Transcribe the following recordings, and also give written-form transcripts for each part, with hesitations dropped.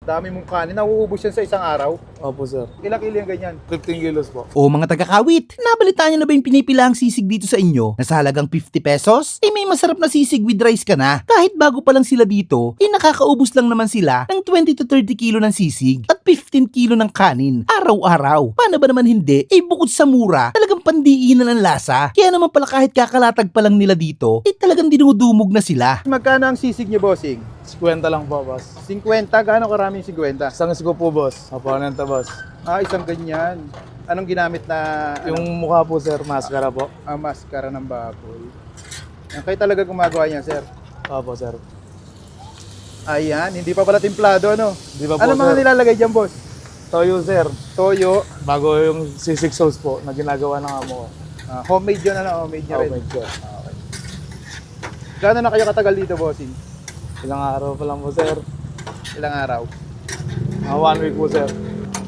Dami mong kanin. Nauubos yan sa isang araw. Opo, sir. Ilang kilo yung ganyan? 15 kilos po. O mga taga-Kawit, nabalitaan nyo na ba yung pinipilaang sisig dito sa inyo na sa halagang 50 pesos? Eh may masarap na sisig with rice ka na. Kahit bago pa lang sila dito, eh nakakaubos lang naman sila ng 20 to 30 kilo ng sisig at 15 kilo ng kanin araw-araw. Paano ba naman hindi? Eh bukod sa mura, talagang pandiinan ng lasa. Kaya naman pala kahit kakalatag pa lang nila dito, eh talagang dinudumog na sila. Magkano ang sisig niyo, bossing? 50 lang po, boss. 50? Gaano karaming 50? Isang isko po, boss. Opo, anenta, boss. Isang ganyan. Anong ginamit na Yung mukha po, sir, maskara po. maskara ng baboy? Kayo talaga gumagawa niyan, sir? Opo, sir. Ayan, hindi pa pala timplado, ano? Di ba po, Ano mga sir? nilalagay dyan, boss? Toyo, sir. Toyo. Bago yung sisig sauce po na ginagawa ng amo ko. Homemade yun, ano? Homemade niya rin. Homemade, sir. Okay. Gaano na kayo katagal dito, bossing? Ilang araw pa lang po, sir. Ilang araw? 1 week po, sir.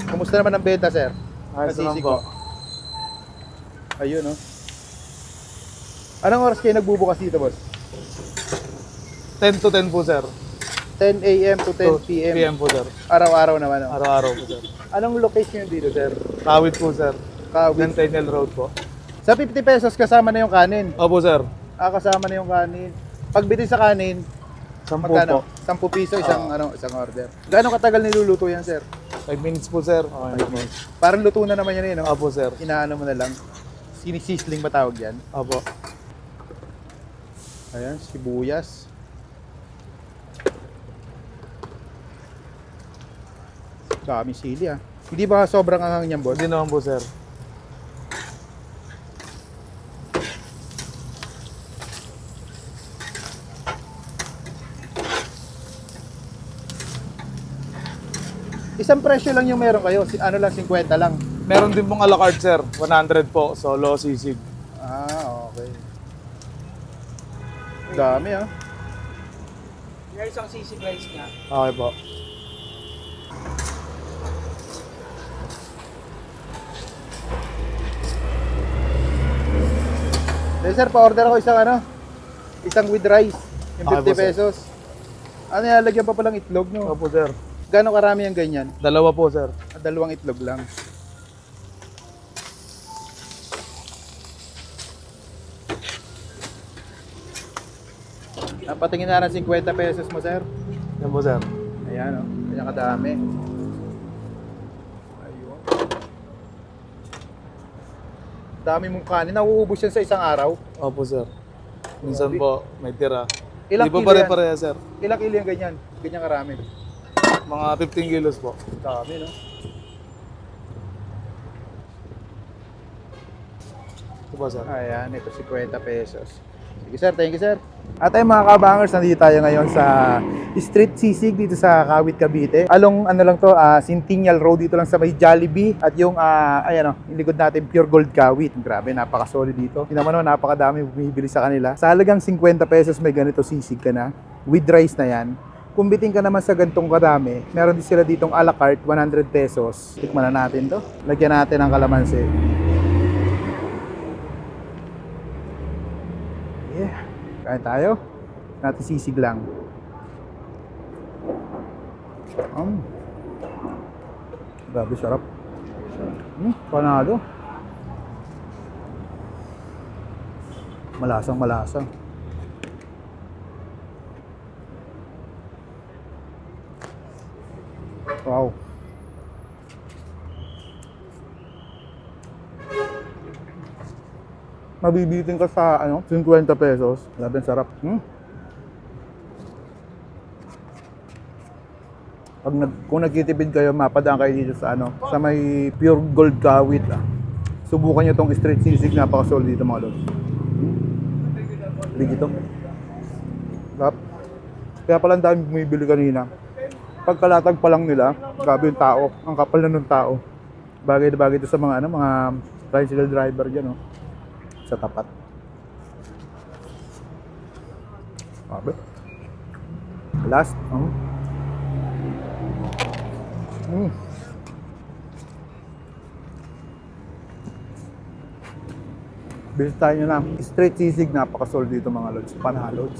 Kumusta naman ang benta, sir? Ayos Ang naman sisig po. mo? Ayun, no? Anong oras kayo nagbubukas dito, boss? 10 to 10 po, sir. 10 a.m. to 10 p.m. PM po, sir. Araw-araw naman, no? Araw-araw po, sir. Anong location dito, sir? Kawit po, sir. Kawit. Centennial Road po. Sa 50 pesos kasama na yung kanin. Opo, sir. Kasama na yung kanin. Pagbili sa kanin, 10 magkano? po. 10 piso isang order. Gaano katagal niluluto yan, sir? 5 minutes po, sir. Okay, 5 minutes. Parang luto na naman yan, no? Opo, sir. Inaano mo na lang. Sinisisling ba tawag yan? Opo. Ayan, sibuyas. Dami sili, ah. Hindi ba sobrang anghang niyan, boss? Hindi naman po, sir. Isang presyo lang yung meron kayo. Ano lang, 50 lang. Meron din pong a la carte, sir. 100 po. Solo sisig. Okay. Dami, ah. Yung isang sisig rice niya. Okay po. Sir, pa-order ako isang with rice. Yung Okay 50 po, sir. pesos. Ano, nilalagyan pa palang itlog, no? Opo, sir. Gano'ng karami yung ganyan? Dalawa po, sir. Dalawang itlog lang. Patingin na ng 50 pesos mo, sir. Yan po, sir. Ayan, oh. Kanya kadami. Ayun. Dami mong kanin. Nauubos yan sa isang araw. Opo, sir. Minsan po, may tira. Ilang Hindi po kilo pare-pareha, sir. Ilang kilo yung ganyan? Ganyan karami. Mga 15 kilos po. Dami, no? Ito po, sir. Ayan, ito 50 pesos. Sige sir, thank you sir. At ay mga kabangers, nandito tayo ngayon sa street sisig dito sa Kawit, Cavite. Along ano lang to, Centennial Road dito lang sa may Jollibee. At yung ayan yung likod natin, Pure Gold Kawit. Grabe, napaka-solid dito. Tingnan mo, napakadami bumibili sa kanila. Sa halagang 50 pesos may ganito sisig ka na. With rice na yan. Kung biting ka naman sa gantong kadami, meron din sila ditong a la carte, 100 pesos. Tikman na natin to. Lagyan natin ng kalamansi. Yeah. Kain tayo. Natin sisig lang. Grabe, sarap. Panado. Malasang malasa. Wow. Mabibitin ka sa 50 pesos. Grabe, ang sarap. Kung nagtitipid kayo, mapadaan kayo dito sa sa may Pure Gold Kawit. Subukan niyo tong street sisig, napaka-solid dito mga lods. Dito. Sarap. Kaya pala ang dami bumibili kanina. Pagkalatag pa lang nila, grabe yung tao. Ang kapal na ng tao. Bagay na bagay ito sa mga mga tricycle driver dyan, sa tapat. Grabe. Last, Bilis tayo na. Straight sisig, napaka-solid dito mga lods. Panalo.